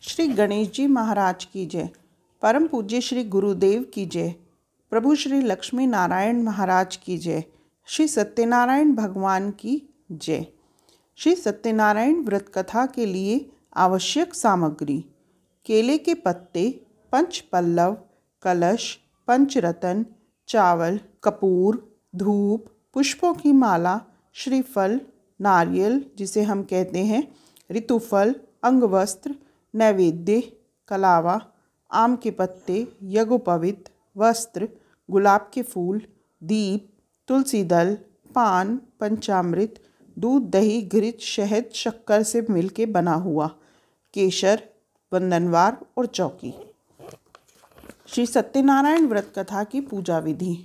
श्री गणेश जी महाराज की जय। परम पूज्य श्री गुरुदेव की जय। प्रभु श्री लक्ष्मी नारायण महाराज की जय। श्री सत्यनारायण भगवान की जय। श्री सत्यनारायण व्रत कथा के लिए आवश्यक सामग्री: केले के पत्ते, पंच पल्लव, कलश, पंचरत्न, चावल, कपूर, धूप, पुष्पों की माला, श्रीफल, नारियल जिसे हम कहते हैं, ऋतुफल, अंगवस्त्र, नैवेद्य, कलावा, आम के पत्ते, यज्ञोपवीत, वस्त्र, गुलाब के फूल, दीप, तुलसी दल, पान, पंचामृत, दूध, दही, घृत, शहद, शक्कर से मिलके बना हुआ, केसर, वंदनवार और चौकी। श्री सत्यनारायण व्रत कथा की पूजा विधि: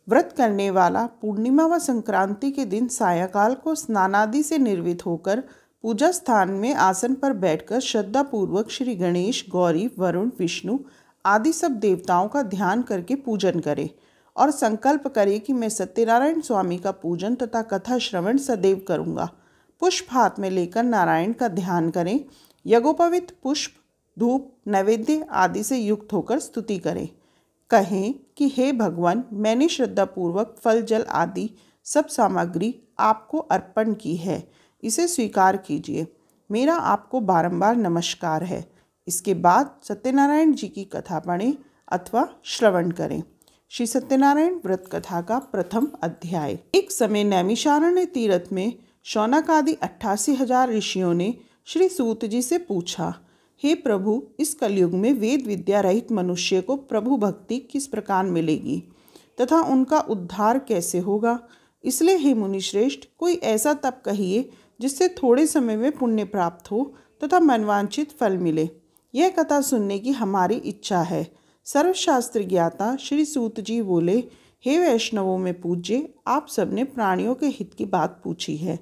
व्रत करने वाला पूर्णिमा व संक्रांति के दिन सायंकाल को स्नानादि से निर्वित होकर पूजा स्थान में आसन पर बैठकर श्रद्धापूर्वक श्री गणेश, गौरी, वरुण, विष्णु आदि सब देवताओं का ध्यान करके पूजन करे और संकल्प करे कि मैं सत्यनारायण स्वामी का पूजन तथा कथा श्रवण सदैव करूँगा। पुष्प हाथ में लेकर नारायण का ध्यान करें। यज्ञोपवीत पुष्प, धूप, नैवेद्य आदि से युक्त होकर स्तुति करें। कहें कि हे भगवान, मैंने श्रद्धापूर्वक फल, जल आदि सब सामग्री आपको अर्पण की है, इसे स्वीकार कीजिए। मेरा आपको बारंबार नमस्कार है। इसके बाद सत्यनारायण जी की कथा पढ़ें अथवा श्रवण करें। श्री सत्यनारायण व्रत कथा का प्रथम अध्याय। एक समय नैमिषारण्य तीर्थ में शौनक आदि 88,000 ऋषियों ने श्री सूत जी से पूछा, हे प्रभु, इस कलयुग में वेद विद्या रहित मनुष्य को प्रभु भक्ति किस प्रकार मिलेगी तथा उनका उद्धार कैसे होगा? इसलिए हे मुनिश्रेष्ठ, कोई ऐसा तप कहिए जिससे थोड़े समय में पुण्य प्राप्त हो तथा मनवांछित फल मिले। यह कथा सुनने की हमारी इच्छा है। सर्वशास्त्र ज्ञाता श्री सूत जी बोले, हे वैष्णवों में पूज्य, आप सबने प्राणियों के हित की बात पूछी है।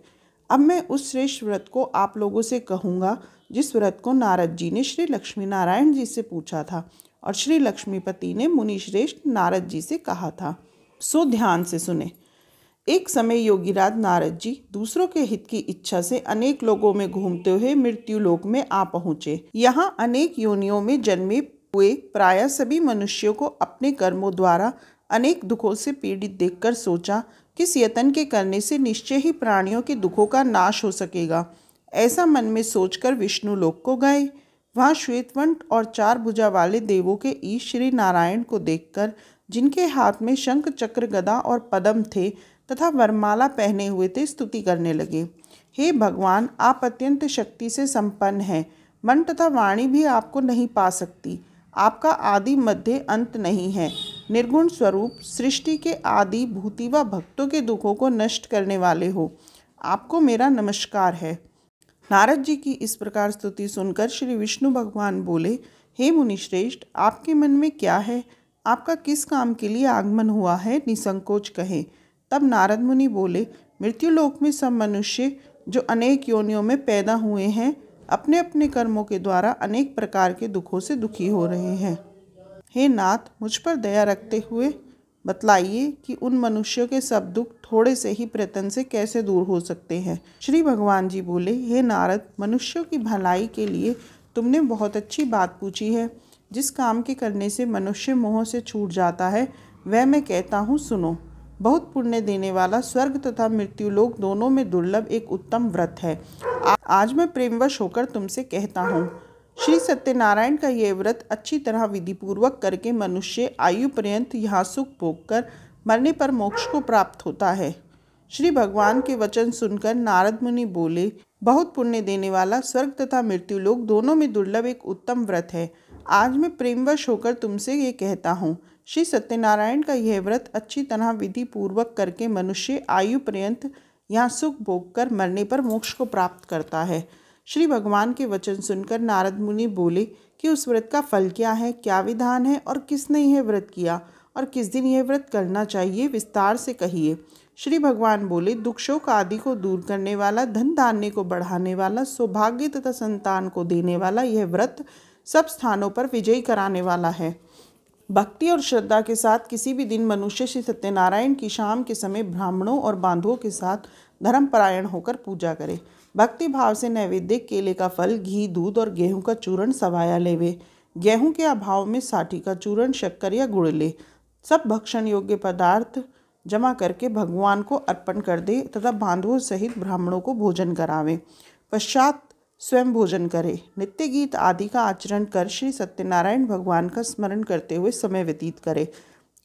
अब मैं उस श्रेष्ठ व्रत को आप लोगों से कहूँगा जिस व्रत को नारद जी ने श्री लक्ष्मी नारायण जी से पूछा था और श्री लक्ष्मीपति ने मुनिश्रेष्ठ नारद जी से कहा था। सो ध्यान से सुने। एक समय योगीराज नारद जी दूसरों के हित की इच्छा से अनेक लोगों में घूमते हुए मृत्यु लोक में आ पहुँचे। यहाँ अनेक योनियों में जन्मे हुए प्रायः सभी मनुष्यों को अपने कर्मों द्वारा अनेक दुखों से पीड़ित देखकर सोचा कि इस यत्न के करने से निश्चय ही प्राणियों के दुखों का नाश हो सकेगा। ऐसा मन में सोचकर विष्णु लोक को गए। वहाँ श्वेतवंट और 4 भुजा वाले देवों के ईश श्री नारायण को देखकर, जिनके हाथ में शंख, चक्र, गदा और पद्म थे तथा वरमाला पहने हुए थे, स्तुति करने लगे। हे भगवान, आप अत्यंत शक्ति से संपन्न हैं। मन तथा वाणी भी आपको नहीं पा सकती। आपका आदि मध्य अंत नहीं है। निर्गुण स्वरूप सृष्टि के आदि भूति व भक्तों के दुखों को नष्ट करने वाले हो। आपको मेरा नमस्कार है। नारद जी की इस प्रकार स्तुति सुनकर श्री विष्णु भगवान बोले, हे मुनिश्रेष्ठ, आपके मन में क्या है? आपका किस काम के लिए आगमन हुआ है? निसंकोच कहें। तब नारद मुनि बोले, मृत्युलोक में सब मनुष्य जो अनेक योनियों में पैदा हुए हैं, अपने अपने कर्मों के द्वारा अनेक प्रकार के दुखों से दुखी हो रहे हैं। हे नाथ, मुझ पर दया रखते हुए बतलाइए कि उन मनुष्यों के सब दुख थोड़े से ही प्रयत्न से कैसे दूर हो सकते हैं। श्री भगवान जी बोले, हे नारद, मनुष्यों की भलाई के लिए तुमने बहुत अच्छी बात पूछी है। जिस काम के करने से मनुष्य मोह से छूट जाता है, वह मैं कहता हूँ, सुनो। बहुत पुण्य देने वाला स्वर्ग तथा मृत्युलोक दोनों में दुर्लभ एक उत्तम व्रत है। आज मैं प्रेमवश होकर तुमसे कहता हूँ। श्री सत्यनारायण का यह व्रत अच्छी तरह विधिपूर्वक करके मनुष्य आयु पर्यंत यहाँ सुख भोग कर मरने पर मोक्ष को प्राप्त होता है। श्री भगवान के वचन सुनकर नारद मुनि बोले, बहुत पुण्य देने वाला स्वर्ग तथा मृत्युलोक दोनों में दुर्लभ एक उत्तम व्रत है। आज मैं प्रेमवश होकर तुमसे ये कहता हूँ। श्री सत्यनारायण का यह व्रत अच्छी तरह विधि पूर्वक करके मनुष्य आयु पर्यंत यहाँ सुख भोग कर मरने पर मोक्ष को प्राप्त करता है। श्री भगवान के वचन सुनकर नारद मुनि बोले कि उस व्रत का फल क्या है, क्या विधान है और किसने यह व्रत किया और किस दिन यह व्रत करना चाहिए, विस्तार से कहिए। श्री भगवान बोले, दुख शोक आदि को दूर करने वाला, धन धान्य को बढ़ाने वाला, सौभाग्य तथा संतान को देने वाला यह व्रत सब स्थानों पर विजयी कराने वाला है। भक्ति और श्रद्धा के साथ किसी भी दिन मनुष्य श्री सत्यनारायण की शाम के समय ब्राह्मणों और बांधवों के साथ धर्मपरायण होकर पूजा करे। भक्ति भाव से नैवेद्य केले का फल, घी, दूध और गेहूं का चूर्ण सवाया लेवे। गेहूं के अभाव में साठी का चूर्ण, शक्कर या गुड़ ले। सब भक्षण योग्य पदार्थ जमा करके भगवान को अर्पण कर दे तथा बांधवों सहित ब्राह्मणों को भोजन करावे। पश्चात स्वयं भोजन करे। नित्य गीत आदि का आचरण कर श्री सत्यनारायण भगवान का स्मरण करते हुए समय व्यतीत करे।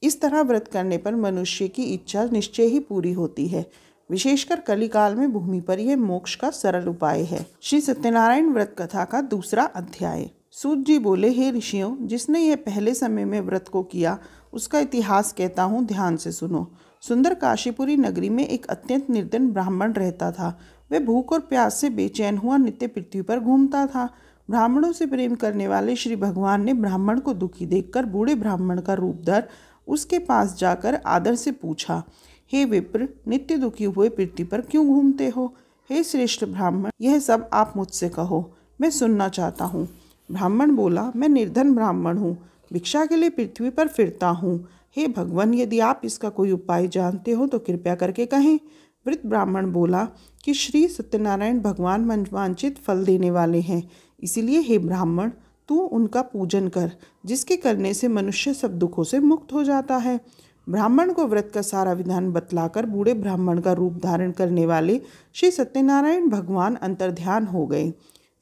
इस तरह व्रत करने पर मनुष्य की इच्छा निश्चय ही पूरी होती है। विशेषकर कलिकाल में भूमि पर यह मोक्ष का सरल उपाय है। श्री सत्यनारायण व्रत कथा का दूसरा अध्याय। सूत जी बोले, हे ऋषियों, जिसने यह पहले समय में व्रत को किया उसका इतिहास कहता हूँ, ध्यान से सुनो। सुंदर काशीपुरी नगरी में एक अत्यंत निर्धन ब्राह्मण रहता था। वह भूख और प्यास से बेचैन हुआ नित्य पृथ्वी पर घूमता था। ब्राह्मणों से प्रेम करने वाले श्री भगवान ने ब्राह्मण को दुखी देखकर बूढ़े ब्राह्मण का रूप धर उसके पास जाकर आदर से पूछा, हे विप्र, नित्य दुखी हुए पृथ्वी पर क्यों घूमते हो? हे श्रेष्ठ ब्राह्मण, यह सब आप मुझसे कहो, मैं सुनना चाहता हूँ। ब्राह्मण बोला, मैं निर्धन ब्राह्मण हूँ, भिक्षा के लिए पृथ्वी पर फिरता हूँ। हे भगवान, यदि आप इसका कोई उपाय जानते हो तो कृपया करके कहें। वृद्ध ब्राह्मण बोला कि श्री सत्यनारायण भगवान मनवांचित फल देने वाले हैं, इसीलिए हे ब्राह्मण, तू उनका पूजन कर, जिसके करने से मनुष्य सब दुखों से मुक्त हो जाता है। ब्राह्मण को व्रत का सारा विधान बतलाकर बूढ़े ब्राह्मण का रूप धारण करने वाले श्री सत्यनारायण भगवान अंतर्ध्यान हो गए।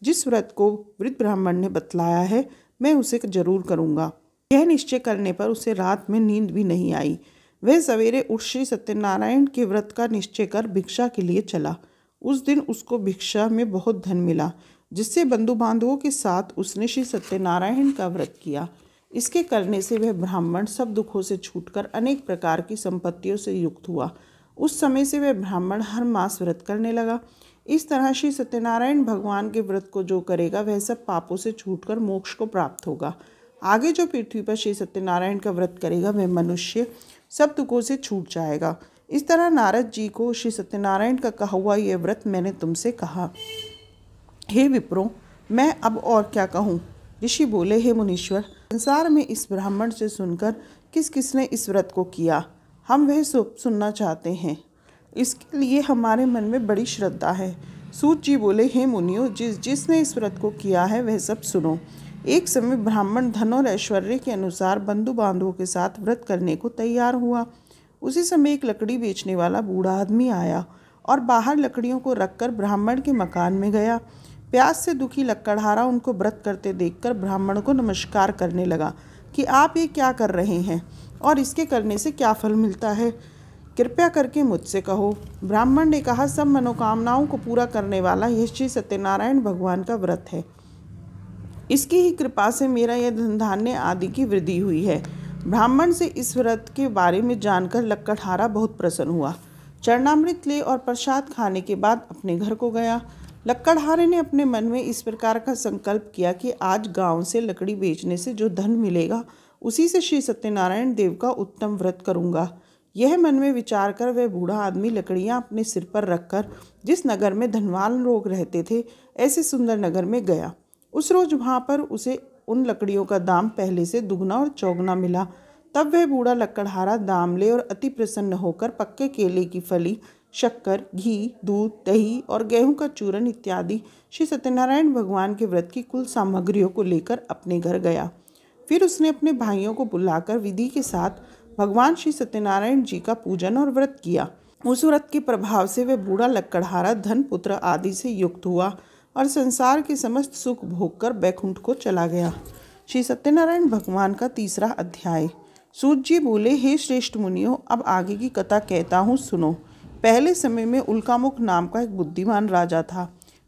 जिस व्रत को वृद्ध ब्राह्मण ने बतलाया है, मैं उसे जरूर करूँगा। यह निश्चय करने पर उसे रात में नींद भी नहीं आई। वह सवेरे उठ श्री सत्यनारायण के व्रत का निश्चय कर भिक्षा के लिए चला। उस दिन उसको भिक्षा में बहुत धन मिला, जिससे बंधु बांधवों के साथ उसने श्री सत्यनारायण का व्रत किया। इसके करने से वह ब्राह्मण सब दुखों से छूटकर अनेक प्रकार की संपत्तियों से युक्त हुआ। उस समय से वह ब्राह्मण हर मास व्रत करने लगा। इस तरह श्री सत्यनारायण भगवान के व्रत को जो करेगा वह सब पापों से छूटकर मोक्ष को प्राप्त होगा। आगे जो पृथ्वी पर श्री सत्यनारायण का व्रत करेगा वह मनुष्य सब दुखों से छूट जाएगा। इस तरह नारद जी को श्री सत्यनारायण का कहा हुआ यह व्रत मैंने तुमसे कहा। हे विप्रो, मैं अब और क्या कहूँ? ऋषि बोले, हे मुनीश्वर, संसार में इस ब्राह्मण से सुनकर किस किसने इस व्रत को किया, हम वह सब सुनना चाहते हैं। इसके लिए हमारे मन में बड़ी श्रद्धा है। सूत जी बोले, हे मुनियों, जिसने इस व्रत को किया है वह सब सुनो। एक समय ब्राह्मण धन और ऐश्वर्य के अनुसार बंधु बांधवों के साथ व्रत करने को तैयार हुआ। उसी समय एक लकड़ी बेचने वाला बूढ़ा आदमी आया और बाहर लकड़ियों को रखकर ब्राह्मण के मकान में गया। प्यास से दुखी लकड़हारा उनको व्रत करते देखकर ब्राह्मण को नमस्कार करने लगा कि आप ये क्या कर रहे हैं और इसके करने से क्या फल मिलता है, कृपया करके मुझसे कहो। ब्राह्मण ने कहा, सब मनोकामनाओं को पूरा करने वाला यह श्री सत्यनारायण भगवान का व्रत है। इसकी ही कृपा से मेरा यह धन धान्य आदि की वृद्धि हुई है। ब्राह्मण से इस व्रत के बारे में जानकर लकड़हारा बहुत प्रसन्न हुआ। चरणामृत ले और प्रसाद खाने के बाद अपने घर को गया। लकड़हारे ने अपने मन में इस प्रकार का संकल्प किया कि आज गांव से लकड़ी बेचने से जो धन मिलेगा उसी से श्री सत्यनारायण देव का उत्तम व्रत करूंगा। यह मन में विचार कर वह बूढ़ा आदमी लकड़ियां अपने सिर पर रखकर जिस नगर में धनवान लोग रहते थे ऐसे सुंदर नगर में गया। उस रोज वहां पर उसे उन लकड़ियों का दाम पहले से दुगना और चौगुना मिला। तब वह बूढ़ा लकड़हारा दाम ले और अति प्रसन्न होकर पक्के केले की फली, शक्कर, घी, दूध, दही और गेहूं का चूर्ण इत्यादि श्री सत्यनारायण भगवान के व्रत की कुल सामग्रियों को लेकर अपने घर गया। फिर उसने अपने भाइयों को बुलाकर विधि के साथ भगवान श्री सत्यनारायण जी का पूजन और व्रत किया। उस व्रत के प्रभाव से वह बूढ़ा लकड़हारा धन, पुत्र आदि से युक्त हुआ और संसार के समस्त सुख भोग कर बैकुंठ को चला गया। श्री सत्यनारायण भगवान का तीसरा अध्याय। सूत जी बोले, हे श्रेष्ठ मुनियों, अब आगे की कथा कहता हूँ, सुनो। पहले समय में उल्कामुख नाम का एक बुद्धिमान राजा था।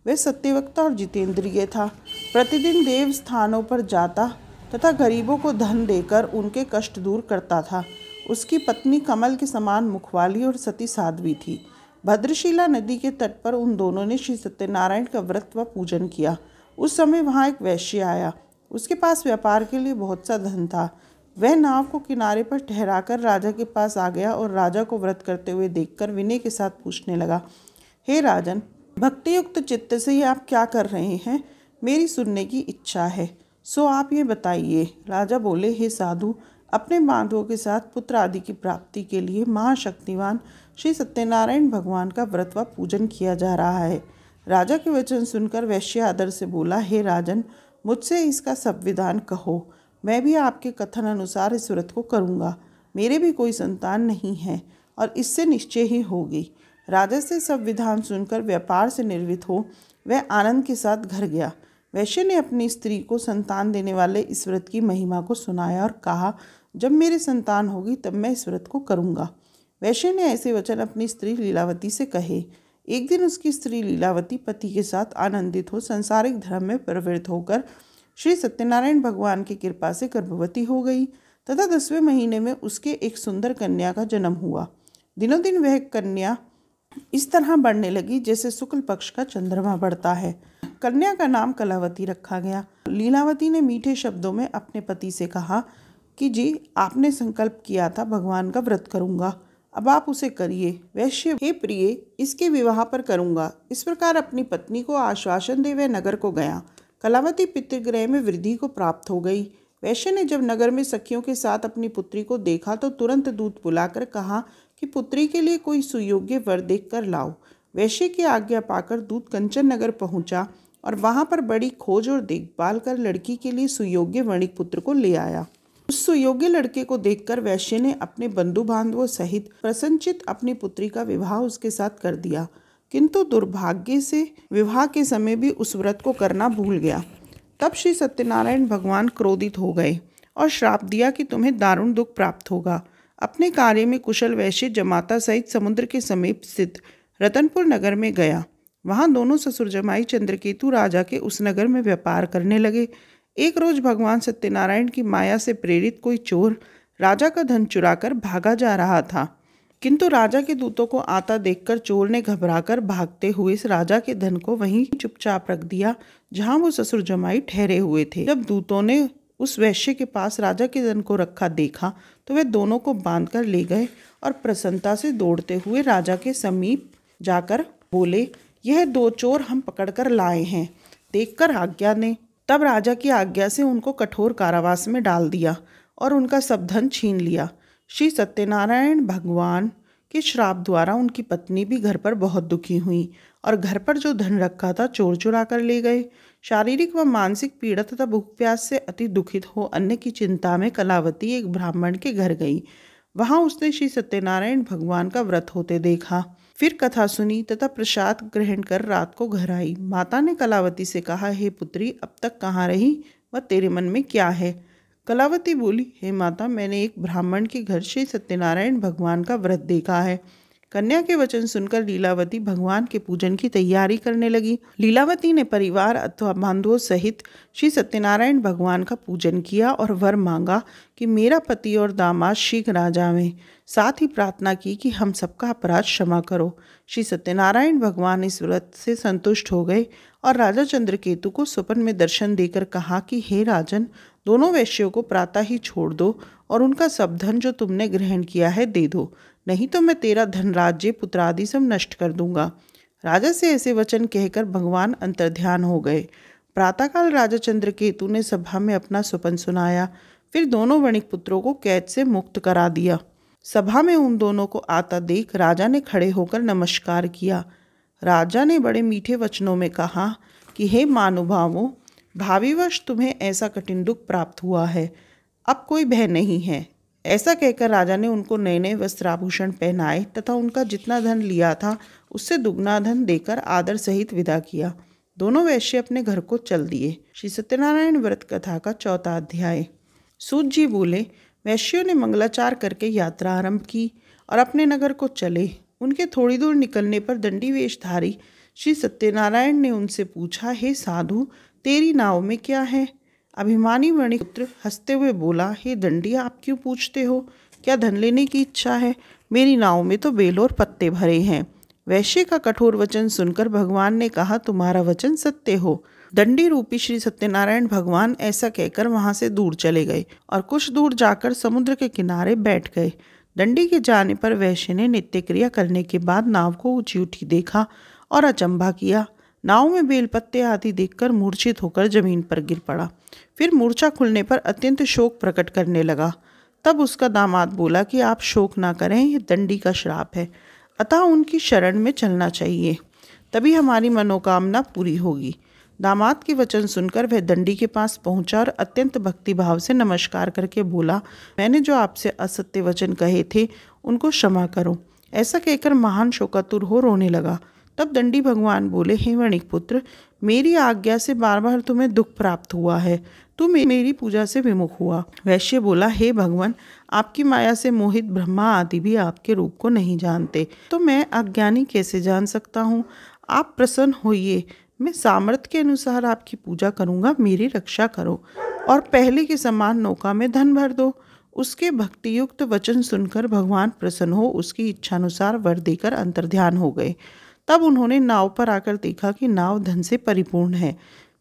वह सत्यवक्ता और जितेंद्रिय था। प्रतिदिन देव स्थानों पर जाता तथा गरीबों को धन देकर उनके कष्ट दूर करता था। उसकी पत्नी कमल के समान मुखवाली और सती साध्वी थी। भद्रशिला नदी के तट पर उन दोनों ने श्री सत्यनारायण का व्रत व पूजन किया। उस समय वहाँ एक वैश्य आया। उसके पास व्यापार के लिए बहुत सा धन था। वह नाव को किनारे पर ठहराकर राजा के पास आ गया और राजा को व्रत करते हुए देखकर विनय के साथ पूछने लगा, हे राजन, भक्तियुक्त चित्त से ये आप क्या कर रहे हैं? मेरी सुनने की इच्छा है, सो आप ये बताइए। राजा बोले, हे साधु, अपने बांधवों के साथ पुत्र आदि की प्राप्ति के लिए महाशक्तिवान श्री सत्यनारायण भगवान का व्रत व पूजन किया जा रहा है। राजा के वचन सुनकर वैश्य आदर से बोला, हे राजन, मुझसे इसका सब विधान कहो, मैं भी आपके कथन अनुसार इस व्रत को करूँगा। मेरे भी कोई संतान नहीं है और इससे निश्चय ही होगी। राजा से सब विधान सुनकर व्यापार से निर्वित हो वह आनंद के साथ घर गया। वैश्य ने अपनी स्त्री को संतान देने वाले इस व्रत की महिमा को सुनाया और कहा, जब मेरी संतान होगी तब मैं इस व्रत को करूँगा। वैश्य ने ऐसे वचन अपनी स्त्री लीलावती से कहे। एक दिन उसकी स्त्री लीलावती पति के साथ आनंदित हो सांसारिक धर्म में प्रवृत्त होकर श्री सत्यनारायण भगवान की कृपा से गर्भवती हो गई तथा 10वें महीने में उसके एक सुंदर कन्या का जन्म हुआ। दिनों दिन वह कन्या इस तरह बढ़ने लगी जैसे शुक्ल पक्ष का चंद्रमा बढ़ता है। कन्या का नाम कलावती रखा गया। लीलावती ने मीठे शब्दों में अपने पति से कहा कि जी, आपने संकल्प किया था भगवान का व्रत करूंगा, अब आप उसे करिए। वैश्य, हे प्रिय, इसके विवाह पर करूंगा। इस प्रकार अपनी पत्नी को आश्वासन दे वह नगर को गया। कलावती पितृगृह में वृद्धि को प्राप्त हो गई। वैश्य ने जब नगर में सखियों के साथ अपनी पुत्री को देखा तो तुरंत दूत बुलाकर कहा कि पुत्री के लिए कोई सुयोग्य वर देख कर लाओ। वैश्य की आज्ञा पाकर दूत कंचन नगर पहुंचा और वहां पर बड़ी खोज और देखभाल कर लड़की के लिए सुयोग्य वणिक पुत्र को ले आया। उस सुयोग्य लड़के को देखकर वैश्य ने अपने बंधु बांधवों सहित प्रसन्नचित अपनी पुत्री का विवाह उसके साथ कर दिया, किंतु दुर्भाग्य से विवाह के समय भी उस व्रत को करना भूल गया। तब श्री सत्यनारायण भगवान क्रोधित हो गए और श्राप दिया कि तुम्हें दारुण दुख प्राप्त होगा। अपने कार्य में कुशल वैश्य जमाता सहित समुद्र के समीप स्थित रतनपुर नगर में गया। वहां दोनों ससुर जमाई चंद्रकेतु राजा के उस नगर में व्यापार करने लगे। एक रोज भगवान सत्यनारायण की माया से प्रेरित कोई चोर राजा का धन चुराकर भागा जा रहा था, किंतु राजा के दूतों को आता देखकर चोर ने घबराकर भागते हुए इस राजा के धन को वहीं चुपचाप रख दिया जहां वो ससुर जमाई ठहरे हुए थे। जब दूतों ने उस वैश्य के पास राजा के धन को रखा देखा तो वे दोनों को बांधकर ले गए और प्रसन्नता से दौड़ते हुए राजा के समीप जाकर बोले, यह 2 चोर हम पकड़कर लाए हैं, देखकर आज्ञा दें। तब राजा की आज्ञा से उनको कठोर कारावास में डाल दिया और उनका सब धन छीन लिया। श्री सत्यनारायण भगवान के श्राप द्वारा उनकी पत्नी भी घर पर बहुत दुखी हुई और घर पर जो धन रखा था चोर चुरा कर ले गए। शारीरिक व मानसिक पीड़ा तथा भूख प्यास से अति दुखित हो अन्न की चिंता में कलावती एक ब्राह्मण के घर गई। वहां उसने श्री सत्यनारायण भगवान का व्रत होते देखा। फिर कथा सुनी तथा प्रसाद ग्रहण कर रात को घर आई। माता ने कलावती से कहा, हे पुत्री, अब तक कहाँ रही व तेरे मन में क्या है? कलावती बोली, हे माता, मैंने एक ब्राह्मण के घर श्री सत्यनारायण भगवान का व्रत देखा है। कन्या के वचन सुनकर लीलावती भगवान के पूजन की तैयारी करने लगी। लीलावती ने परिवार अथवा बांधवों सहित श्री सत्यनारायण भगवान का पूजन किया और वर मांगा कि मेरा पति और दामाद शीघ्र आ जावें। साथ ही प्रार्थना की कि हम सबका अपराध क्षमा करो। श्री सत्यनारायण भगवान इस व्रत से संतुष्ट हो गए और राजा चंद्रकेतु को स्वप्न में दर्शन देकर कहा कि हे राजन, दोनों वैश्यों को प्रातः ही छोड़ दो और उनका सब धन जो तुमने ग्रहण किया है दे दो, नहीं तो मैं तेरा धन राज्य पुत्रादि सब नष्ट कर दूंगा। राजा से ऐसे वचन कहकर भगवान अंतर्ध्यान हो गए। प्रातःकाल राजा चंद्रकेतु ने सभा में अपना स्वप्न सुनाया। फिर दोनों वणिक पुत्रों को कैद से मुक्त करा दिया। सभा में उन दोनों को आता देख राजा ने खड़े होकर नमस्कार किया। राजा ने बड़े मीठे वचनों में कहा कि हे महानुभावों, भावीवश तुम्हें ऐसा कठिन दुख प्राप्त हुआ है, अब कोई भय नहीं है। ऐसा कहकर राजा ने उनको नए नए वस्त्राभूषण पहनाए तथा उनका जितना धन लिया था उससे दुगना धन देकर आदर सहित विदा किया। दोनों वैश्य अपने घर को चल दिए। श्री सत्यनारायण व्रत कथा का 4वां अध्याय। सूत जी बोले, वैश्यों ने मंगलाचार करके यात्रा आरंभ की और अपने नगर को चले। उनके थोड़ी दूर निकलने पर दंडी वेशधारी श्री सत्यनारायण ने उनसे पूछा, हे साधु, तेरी नाव में क्या है? अभिमानी वणिकपुत्र हंसते हुए बोला, हे दंडी, आप क्यों पूछते हो? क्या धन लेने की इच्छा है? मेरी नाव में तो बेल और पत्ते भरे हैं। वैश्य का कठोर वचन सुनकर भगवान ने कहा, तुम्हारा वचन सत्य हो। दंडी रूपी श्री सत्यनारायण भगवान ऐसा कहकर वहां से दूर चले गए और कुछ दूर जाकर समुद्र के किनारे बैठ गए। दंडी के जाने पर वैश्य ने नित्य क्रिया करने के बाद नाव को ऊंची उठी देखा और अचंभा किया। नाव में बेलपत्ते आदि देखकर मूर्छित होकर जमीन पर गिर पड़ा। फिर मूर्छा खुलने पर अत्यंत शोक प्रकट करने लगा। तब उसका दामाद बोला कि आप शोक ना करें, यह दंडी का श्राप है, अतः उनकी शरण में चलना चाहिए। तभी हमारी मनोकामना पूरी होगी। दामाद के वचन सुनकर वह दंडी के पास पहुंचा और अत्यंत भक्तिभाव से नमस्कार करके बोला, मैंने जो आपसे असत्य वचन कहे थे उनको क्षमा करो। ऐसा कहकर महान शोकातुर हो रोने लगा। तब दंडी भगवान बोले, हे वणिक पुत्र, मेरी आज्ञा से बार बार तुम्हें दुख प्राप्त हुआ है, तुम मेरी पूजा से विमुख हुआ। वैश्य बोला, हे भगवान, आपकी माया से मोहित ब्रह्मा आदि भी आपके रूप को नहीं जानते, तो मैं अज्ञानी कैसे जान सकता हूँ। आप प्रसन्न होइए, मैं सामर्थ्य के अनुसार आपकी पूजा करूँगा, मेरी रक्षा करो और पहले के समान नौका में धन भर दो। उसके भक्तियुक्त वचन सुनकर भगवान प्रसन्न हो उसकी इच्छानुसार वर देकर अंतर्ध्यान हो गए। तब उन्होंने नाव पर आकर देखा कि नाव धन से परिपूर्ण है।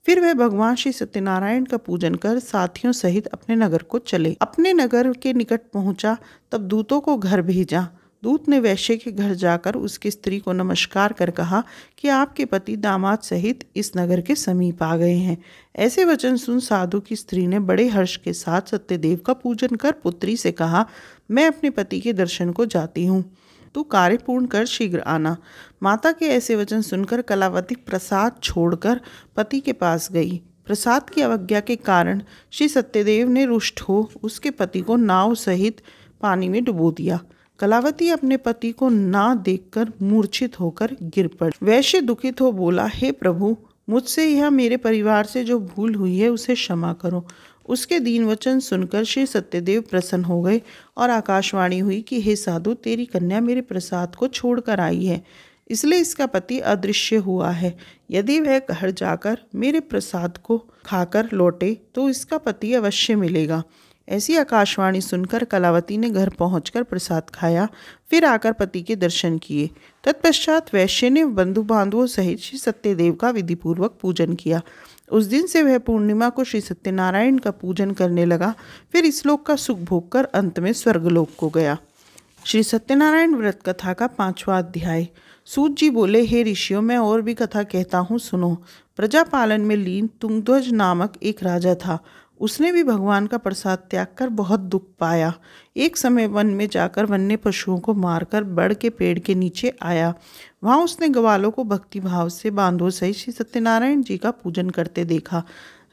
फिर वह भगवान श्री सत्यनारायण का पूजन कर साथियों सहित अपने नगर को चले। अपने नगर के निकट पहुंचा तब दूतों को घर भेजा। दूत ने वैश्य के घर जाकर उसकी स्त्री को नमस्कार कर कहा कि आपके पति दामाद सहित इस नगर के समीप आ गए हैं। ऐसे वचन सुन साधु की स्त्री ने बड़े हर्ष के साथ सत्यदेव का पूजन कर पुत्री से कहा, मैं अपने पति के दर्शन को जाती हूँ, तू कार्य पूर्ण कर शीघ्र आना। माता के ऐसे वचन सुनकर कलावती प्रसाद छोड़कर पति के पास गई। प्रसाद की अवज्ञा के कारण श्री सत्यदेव ने रुष्ट हो उसके पति को नाव सहित पानी में डुबो दिया। कलावती अपने पति को ना देखकर मूर्छित होकर गिर पड़ी। वैश्य दुखित हो बोला, हे प्रभु, मुझसे यह मेरे परिवार से जो भूल हुई है उसे क्षमा करो। उसके दीन वचन सुनकर श्री सत्यदेव प्रसन्न हो गए और आकाशवाणी हुई कि हे साधु, तेरी कन्या मेरे प्रसाद को छोड़कर आई है, इसलिए इसका पति अदृश्य हुआ है। यदि वह घर जाकर मेरे प्रसाद को खाकर लौटे तो इसका पति अवश्य मिलेगा। ऐसी आकाशवाणी सुनकर कलावती ने घर पहुंचकर प्रसाद खाया, फिर आकर पति के दर्शन किए। तत्पश्चात वैश्य ने बंधु बांधवों सहित श्री सत्यदेव का विधिपूर्वक पूजन किया। उस दिन से वह पूर्णिमा को श्री सत्यनारायण का पूजन करने लगा। फिर इस लोक का सुख भोग कर अंत में स्वर्गलोक को गया। श्री सत्यनारायण व्रत कथा का 5वां अध्याय। सूत जी बोले, हे ऋषियों, मैं और भी कथा कहता हूँ, सुनो। प्रजा पालन में लीन तुंगध्वज नामक एक राजा था। उसने भी भगवान का प्रसाद त्याग कर बहुत दुख पाया। एक समय वन में जाकर वन्य पशुओं को मारकर बड़ के पेड़ के नीचे आया। वहाँ उसने ग्वालों को भक्तिभाव से बांधों सहित श्री सत्यनारायण जी का पूजन करते देखा।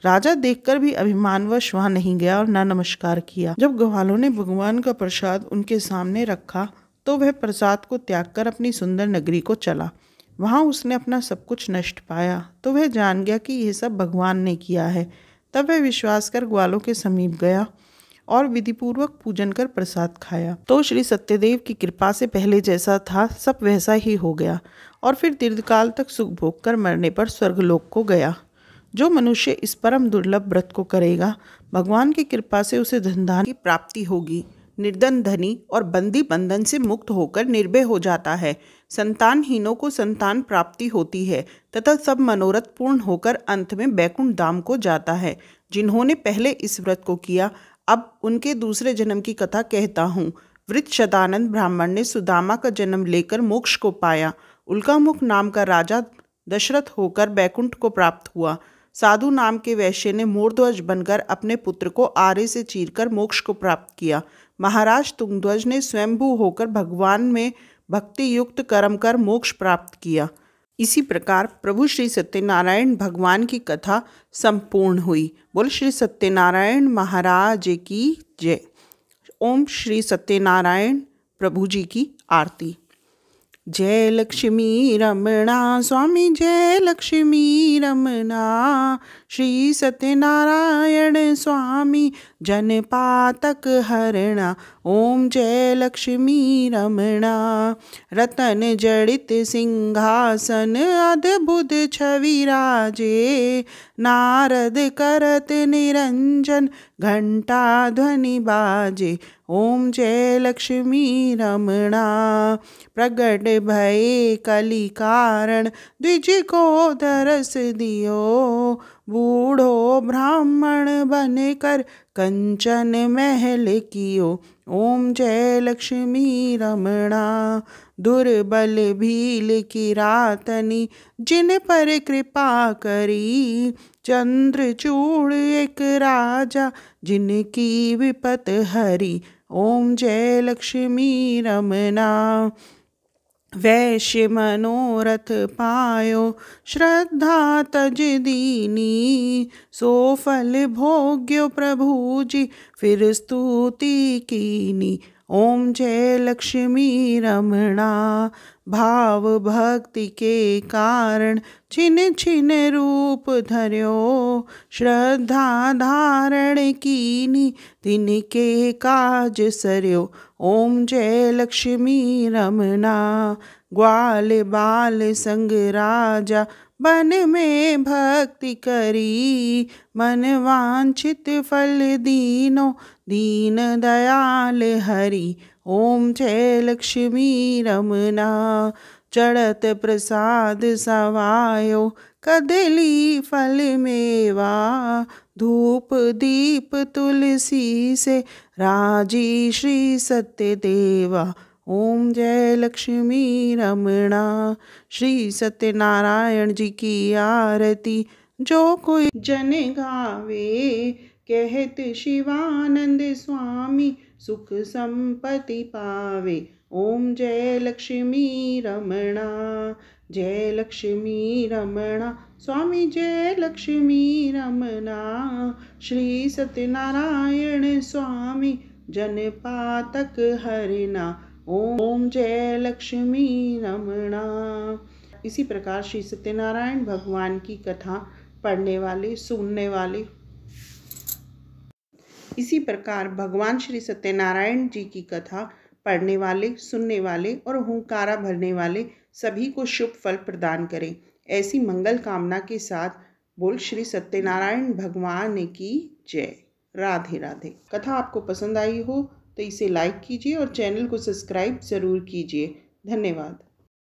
राजा देखकर भी अभिमानवश वहाँ नहीं गया और न नमस्कार किया। जब ग्वालों ने भगवान का प्रसाद उनके सामने रखा तो वह प्रसाद को त्याग कर अपनी सुंदर नगरी को चला। वहाँ उसने अपना सब कुछ नष्ट पाया तो वह जान गया कि यह सब भगवान ने किया है। तब वह विश्वास कर ग्वालों के समीप गया और विधिपूर्वक पूजन कर प्रसाद खाया तो श्री सत्यदेव की कृपा से पहले जैसा था सब वैसा ही हो गया और फिर दीर्घकाल तक सुख भोग कर मरने पर स्वर्गलोक को गया। जो मनुष्य इस परम दुर्लभ व्रत को करेगा, भगवान की कृपा से उसे धन की प्राप्ति होगी। निर्धन धनी और बंदी बंधन से मुक्त होकर निर्भय हो जाता है। संतानहीनों को संतान प्राप्ति होती है तथा सब मनोरथ पूर्ण होकर अंत में बैकुंठ धाम को जाता है। जिन्होंने पहले इस व्रत को किया, अब उनके दूसरे जन्म की कथा कहता हूँ। वृत्रशतानंद ब्राह्मण ने सुदामा का जन्म लेकर मोक्ष को पाया। उल्कामुख नाम का राजा दशरथ होकर बैकुंठ को प्राप्त हुआ। साधु नाम के वैश्य ने मोरध्वज बनकर अपने पुत्र को आरे से चीरकर मोक्ष को प्राप्त किया। महाराज तुंगध्वज ने स्वयंभू होकर भगवान में भक्ति युक्त कर्म कर मोक्ष प्राप्त किया। इसी प्रकार प्रभु श्री सत्यनारायण भगवान की कथा संपूर्ण हुई। बोल श्री सत्यनारायण महाराज की जय। ओम श्री सत्यनारायण प्रभु जी की आरती। जय लक्ष्मी रमणा स्वामी, जय लक्ष्मी रमणा। श्री सत्यनारायण स्वामी जन पातक हरणा। ओम जय लक्ष्मी रमणा। रतन जड़ित सिंहासन अद्भुत छवि राजे। नारद करत निरंजन घंटा ध्वनि बाजे। ओम जय लक्ष्मी रमणा। प्रगट भये कलि कारण द्विज को दरस दियो। बूढ़ो ब्राह्मण बन कर कंचन महल कियो। ओम जय लक्ष्मी रमणा। दुर्बल भील किरातनी जिन पर कृपा करी। चंद्रचूड़ एक राजा जिनकी विपत हरी। ओम जय लक्ष्मी रमणा। वैश्य मनोरथ पायो श्रद्धा तज दीनी, सो फल भोग्यो प्रभु जी फिर स्तुति कीनी। ओम जय लक्ष्मी रमणा, भाव भक्ति के कारण छिन छिन रूप धर्यो, श्रद्धा धारण कीनी तिनके काज सरयो। ओम जय लक्ष्मी रमणा, ग्वाल बाल संग राजा बन में भक्ति करी, मन वांछित फल दीनो दीन दयाल हरि। ओम जय लक्ष्मी रमणा, चढ़त प्रसाद सवायो कदली फल मेवा, धूप दीप तुलसी से राजी श्री सत्य देवा। ओम जय लक्ष्मी रमणा। श्री सत्यनारायण जी की आरती जो कोई जन गावे, कहत शिवानंद स्वामी सुख संपत्ति पावे। ओम जय लक्ष्मी रमणा, जय लक्ष्मी रमणा, स्वामी जय लक्ष्मी रमणा। श्री सत्यनारायण स्वामी जन पातक हरना। ओम जय लक्ष्मी रमणा। इसी प्रकार श्री सत्यनारायण भगवान की कथा पढ़ने वाले सुनने वाले, इसी प्रकार भगवान श्री सत्यनारायण जी की कथा पढ़ने वाले सुनने वाले और हुंकारा भरने वाले सभी को शुभ फल प्रदान करें, ऐसी मंगल कामना के साथ बोल श्री सत्यनारायण भगवान की जय। राधे राधे। कथा आपको पसंद आई हो तो इसे लाइक कीजिए और चैनल को सब्सक्राइब ज़रूर कीजिए। धन्यवाद।